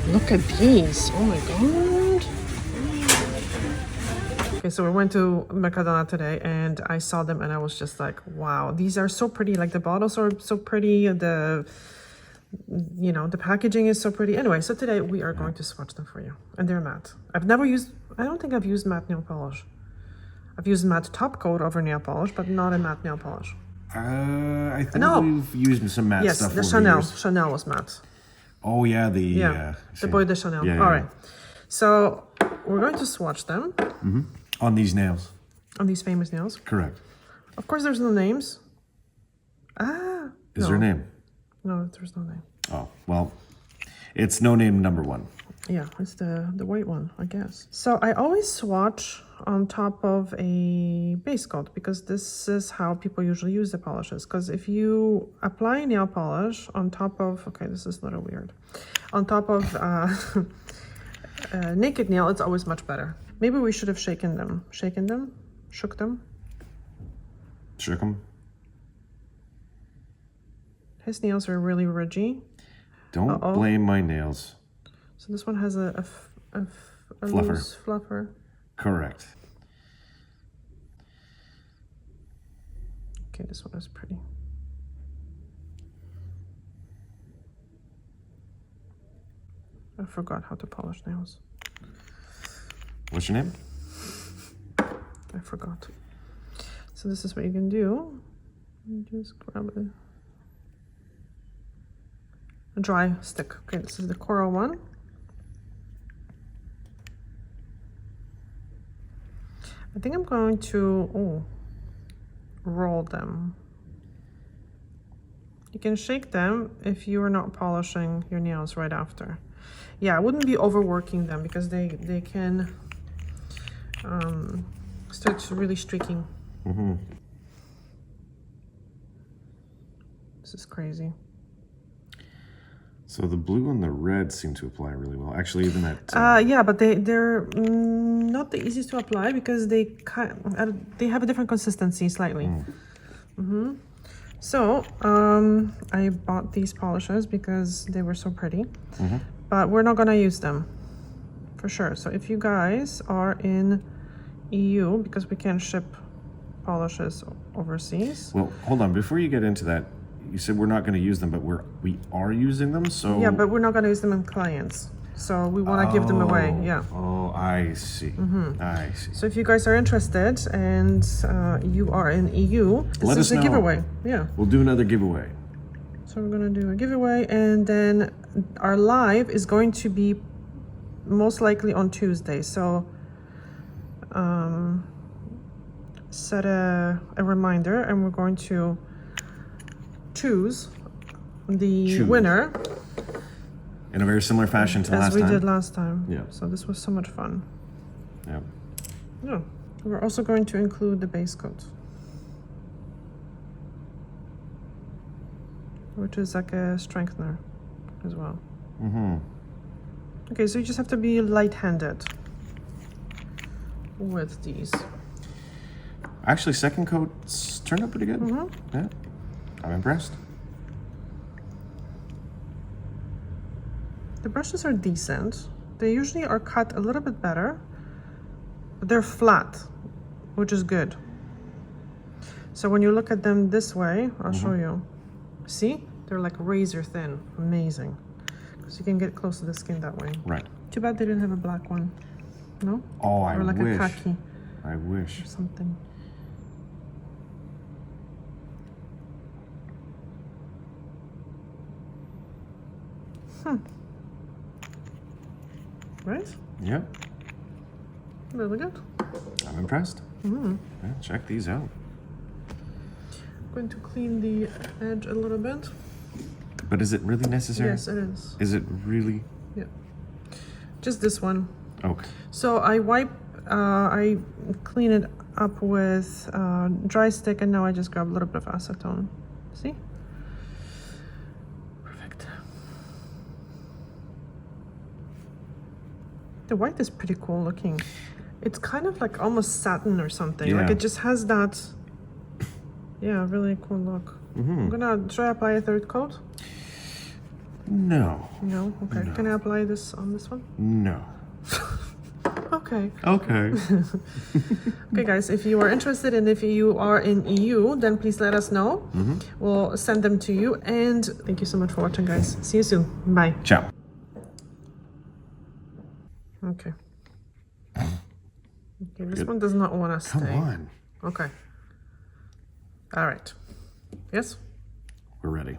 Look at these. Oh my god. Okay, so we went to Mercadona today and I saw them and I was just like, wow, these are so pretty. Like the bottles are so pretty. The packaging is so pretty. Anyway, so today we are going to swatch them for you. And they're matte. I don't think I've used matte nail polish. I've used matte top coat over nail polish, but not a matte nail polish. I think we've used some matte stuff over the Chanel. years. Chanel was matte. Oh yeah, the Boy de Chanel. Yeah, All right. So we're going to swatch them. Mm-hmm. On these nails. On these famous nails. Correct. Of course, there's no names. Is there a name? No, there's no name. Oh, well, it's no name number one. Yeah, it's the white one, I guess. So I always swatch on top of a base coat because this is how people usually use the polishes. Because if you apply nail polish on top of, okay, this is a little weird, on top of naked nail, it's always much better. Maybe we should have shook them. Shook them. His nails are really ridgy. Don't blame my nails. So this one has a fluffer. Loose fluffer. Correct. Okay, this one is pretty. I forgot how to polish nails. What's your name? I forgot. So this is what you can do. You just grab a dry stick. Okay, this is the coral one. I think I'm going to roll them. You can shake them if you are not polishing your nails right after. Yeah, I wouldn't be overworking them because they can start really streaking. Mm-hmm. This is crazy. So the blue and the red seem to apply really well. Actually, even that. Yeah, but they're not the easiest to apply because they have a different consistency slightly. Mm-hmm. So I bought these polishes because they were so pretty, but we're not gonna use them for sure. So if you guys are in EU, because we can't ship polishes overseas. Well, hold on. Before you get into that, you said we're not going to use them, but we are using them. So yeah, but we're not going to use them in clients. So we want to give them away. Yeah. Oh, I see. I see. So if you guys are interested and you are in EU, this is a giveaway. Yeah. We'll do another giveaway. So we're going to do a giveaway, and then our live is going to be most likely on Tuesday. So set a reminder, and we're going to choose the winner in a very similar fashion to last time. As we did last time. Yeah. So this was so much fun. Yeah. Yeah. We're also going to include the base coat, which is like a strengthener as well. Okay, so you just have to be light-handed with these. Actually, second coat's turned out pretty good. Yeah. I'm impressed. The brushes are decent. They usually are cut a little bit better, but they're flat, which is good. So when you look at them this way, I'll show you. See? They're like razor thin. Amazing. Because you can get close to the skin that way. Right. Too bad they didn't have a black one. No? Oh, I wish. Or like a khaki. I wish. Or something. Right? Yep. Really good. I'm impressed. Yeah, check these out. I'm going to clean the edge a little bit. But is it really necessary? Yes, it is. Is it really? Yeah. Just this one. Okay. So I clean it up with dry stick, and now I just grab a little bit of acetone. See? Perfect. The white is pretty cool looking. It's kind of like almost satin or something. Yeah. Like it just has that, yeah, really cool look. I'm gonna, should I apply a third coat? No. No? Okay. No. Can I apply this on this one? No. Okay. Okay. Okay, guys, if you are interested and if you are in EU, then please let us know. We'll send them to you. And thank you so much for watching, guys. See you soon. Bye. Ciao. Okay. Okay, this one does not want to stay. Come on. Okay. All right. Yes? We're ready.